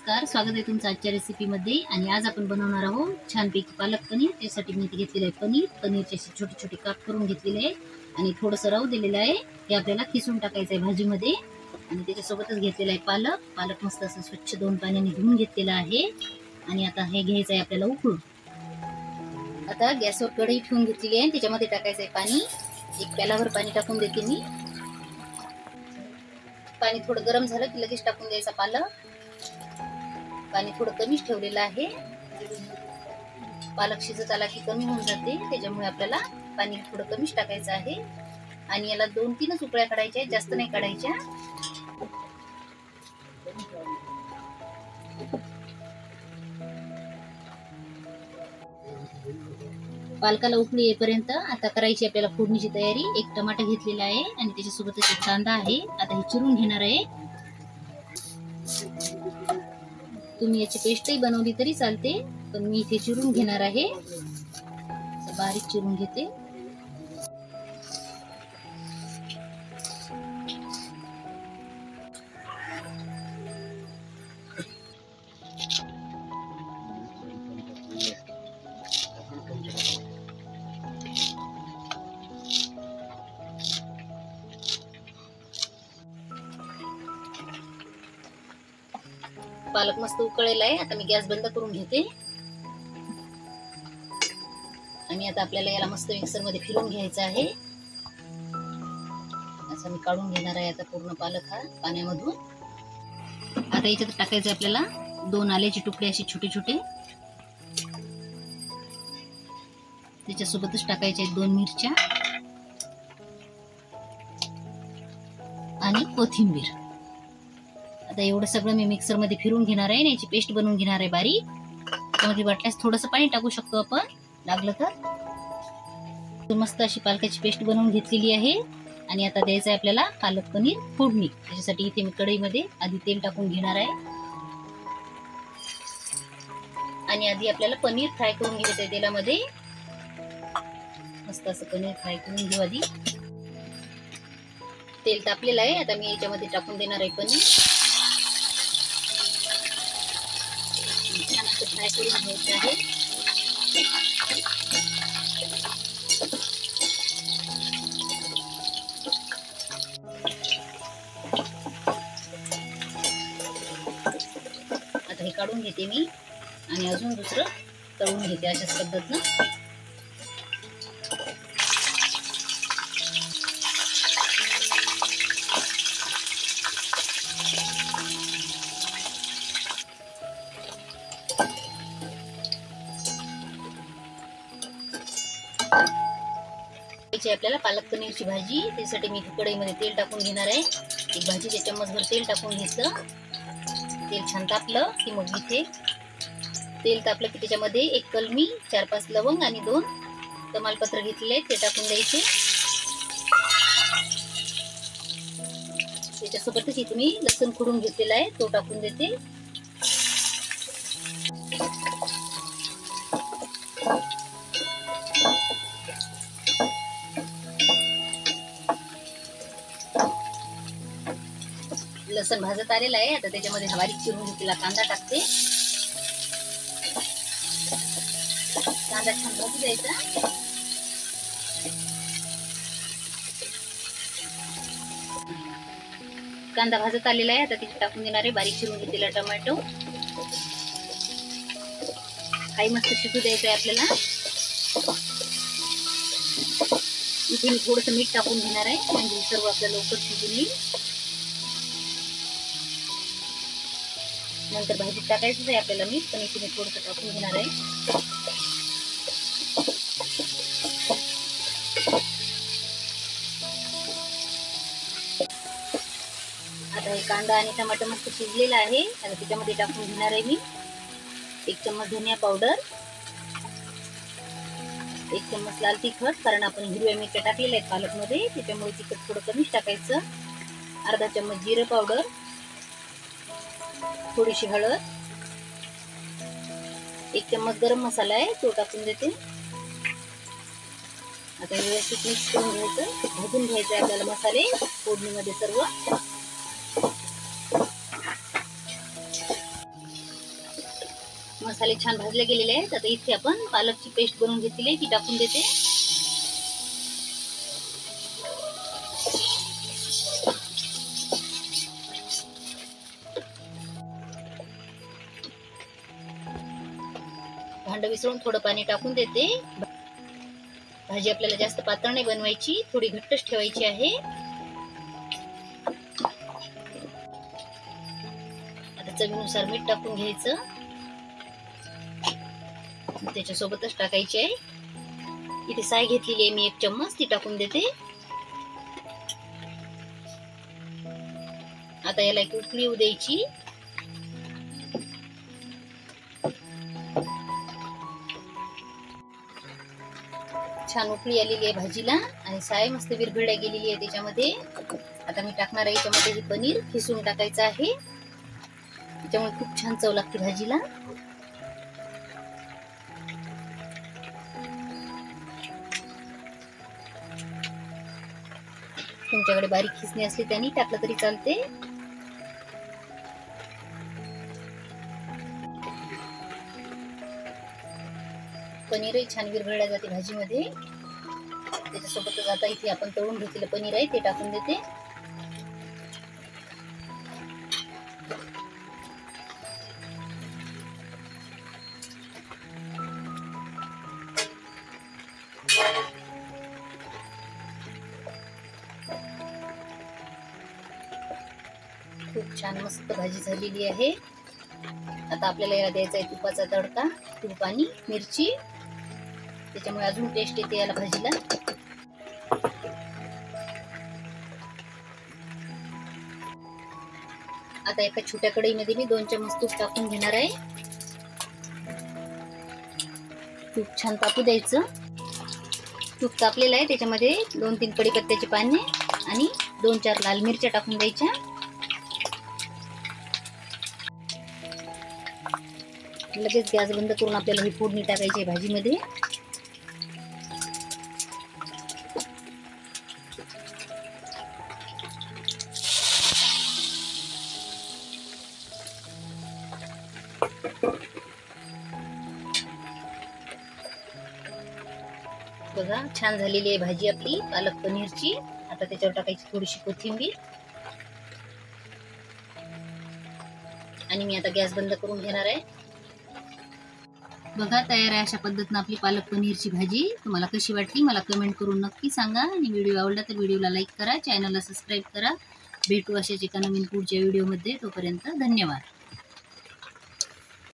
नमस्कार, स्वागत आहे तुमचं आजच्या रेसिपीमध्ये। आणि आज आपण बनवणार आहोत छानपैकी पालक पनीर। त्यासाठी मी इथे घेतलेलं आहे पनीरचे असे छोटे छोटे काप करून घेतलेले आहे आणि थोडंसं राहू दिलेलं आहे। हे आपल्याला किसून टाकायचं आहे भाजीमध्ये। आणि त्याच्यासोबतच घेतलेला आहे पालक मस्त असं स्वच्छ 2 पाण्याने धुवून घेतलेला आहे। आणि आता हे घ्यायचं आहे आपल्याला उकळून। आता गॅसवर कढई ठेवून घेतलेली आहे, त्याच्यामध्ये टाकायचं आहे पाणी। 1 प्यालाभर पाणी टाकून देते मी। पाणी थोडं गरम झालं की लगेच टाकून द्यायचा पालक। पाणी थोडं कमीच ठेवलेलं आहे, पालक शिजत आला की कमी होऊन जाते, त्याच्यामुळे आपल्याला पाणी थोडं कमीच टाकायचं आहे। आणि याला 2-3च उकळ्या काढायच्या आहेत, जास्त नाही काढायच्या। पालकाला उकळी येईपर्यंत आता करायची आपल्याला फोडणीची तयारी। 1 टमाटा घेतलेला आहे आणि त्याच्यासोबतच 1 कांदा आहे। आता हे चिरून घेणार आहे। तुम्ही याची पेस्टही बनवली तरी चालते, पण मी इथे चिरून घेणार आहे। बारीक चिरून घेते। पालक मस्त उकळलेला आहे, आता मी गॅस बंद करून घेते। आणि आता आपल्याला याला मस्त मिक्सर मध्ये फिरवून घ्यायचं आहे। असं मी काढून घेणार आहे आता पूर्ण पालक हा पाण्यामधून। आता याच्यात टाकायचं आपल्याला 2 आल्याचे तुकडे असे छोटे छोटे। त्याच्यासोबतच टाकायचे 2 मिरच्या आणि कोथिंबीर। आता एवढं सगळं मी मिक्सर मध्ये फिरवून घेणार आहे आणि याची पेस्ट बनवून घेणार आहे बारीक। त्यामध्ये वाटल्यास थोडंसं पाणी टाकू शकतो आपण लागलं तर। मस्त अशी पालकाची पेस्ट बनवून घेतलेली आहे। आणि आता द्यायचं आहे आपल्याला पालक पनीर फोडणी। त्याच्यासाठी इथे मी कढईमध्ये आधी तेल टाकून घेणार आहे आणि आधी आपल्याला पनीर फ्राय करून घ्यायचं आहे तेलामध्ये। मस्त असं पनीर फ्राय करून घेऊ आधी। तेल तापलेलं आहे, आता मी याच्यामध्ये टाकून देणार आहे पनीर। छान असं फ्राय करून घ्यायचं आहे। आता हे काढून घेते मी आणि अजून दुसरं तळून घेते अशाच पद्धतीनं। आपल्याला पालक पनीरची भाजी, त्यासाठी मी कढईमध्ये तेल टाकून घेणार आहे। 1 भाजीचे चम्मचभर तेल टाकून घेतलं। तेल छान तापलं की मग इथे तेल तापलं की त्याच्यामध्ये 1 कलमी, 4-5 लवंग आणि 2 तमालपत्र घेतलेले आहेत, ते टाकून द्यायचे। त्याच्यासोबतच इथे मी लसूण खोडून घेतलेला आहे, तो टाकून देते। लसूण भाजत आलेला आहे, आता त्याच्यामध्ये बारीक चिरून घेतलेला कांदा टाकते। कांदा छान भाजू द्यायचा। कांदा भाजत आलेला आहे, आता तिथे टाकून देणार आहे बारीक चिरून घेतलेला टोमॅटो। काही मस्त शिजू द्यायचं आहे आपल्याला। इथे मी थोडंसं मीठ टाकून घेणार आहे, म्हणजे सर्व आपल्याला लवकर शिजून येईल। नंतर भाजीत टाकायचंच आहे आपल्याला मीठ, पण इथे मी थोडंसं टाकून घेणार आहे। आता हे कांदा आणि टमाटर मस्त शिजलेला आहे, आता त्याच्यामध्ये टाकून घेणार आहे मी 1 चम्मच धनिया पावडर, 1 चम्मच लाल तिखट, कारण आपण हिरव्या मिरच्या टाकलेल्या आहेत पालकमध्ये, त्याच्यामुळे तिखट थोडं कमीच टाकायचं। अर्धा चम्मच जिरे पावडर, थोडीशी हळद, 1 चम्मच गरम मसाला आहे, तो टाकून देते। आता व्यवस्थित मिक्स करून घ्यायचं, भाजून घ्यायचं आहे आपल्याला मसाले फोडणीमध्ये सर्व। मसाले छान भाजले गेलेले आहेत. आता इथे आपण पालकची पेस्ट बनवून घेतली आहे ती टाकून देते. भांड विसळून थोडं पाणी टाकून देते. भाजी आपल्याला जास्त पातळ नाही बनवायची, थोडी घट्टच ठेवायची आहे. आता चवीनुसार मीठ टाकून घ्यायचं. त्याच्यासोबतच टाकायची आहे. इथे साय घेतलेली आहे मी 1 चम्मच, ती टाकून देते. आता याला एक उकळी येऊ द्यायची. छान उकळी आलेली आहे भाजीला आणि साय मस्त विरघळल्या गेलेली आहे त्याच्यामध्ये. आता मी टाकणार आहे याच्यामध्ये हे पनीर खिसून टाकायचं आहे. त्याच्यामुळे खूप छान चव लागते भाजीला. तुमच्याकडे बारीक खिसणी असली त्याने टाकलं तरी चालते. पनीरही छान विरघळल्या जाते भाजीमध्ये. त्याच्यासोबतच आता इथे आपण तळून घेतलेलं पनीर आहे ते टाकून देते. खूप छान मस्त भाजी झालेली आहे. आता आपल्याला याला द्यायचा आहे तुपाचा तडका. तूप आणि मिरची, त्याच्यामुळे अजून टेस्ट येते याला भाजीला. आता एका छोट्या कढईमध्ये मी 2 चम्मच तूप टाकून घेणार आहे. तूप छान तापू द्यायचं. तूप तापलेलं आहे, त्याच्यामध्ये 2-3 कढीपत्त्याचे पाने आणि 2-4 लाल मिरच्या टाकून द्यायच्या. लगेच गॅस बंद करून आपल्याला ही फोडणी टाकायची आहे भाजीमध्ये. बघा छान झालेली आहे भाजी आपली पालक पनीरची. आता त्याच्यावर टाकायची थोडीशी कोथिंबीर आणि मी आता गॅस बंद करून घेणार आहे. बघा तयार आहे अशा पद्धतीने आपली पालक पनीरची भाजी. तुम्हाला कशी वाटली मला कमेंट करून नक्की सांगा. आणि व्हिडिओ आवडला तर व्हिडिओला लाईक करा, चॅनलला सबस्क्राईब करा. भेटू अशाच एका नवीन पुढच्या व्हिडिओमध्ये. तोपर्यंत धन्यवाद.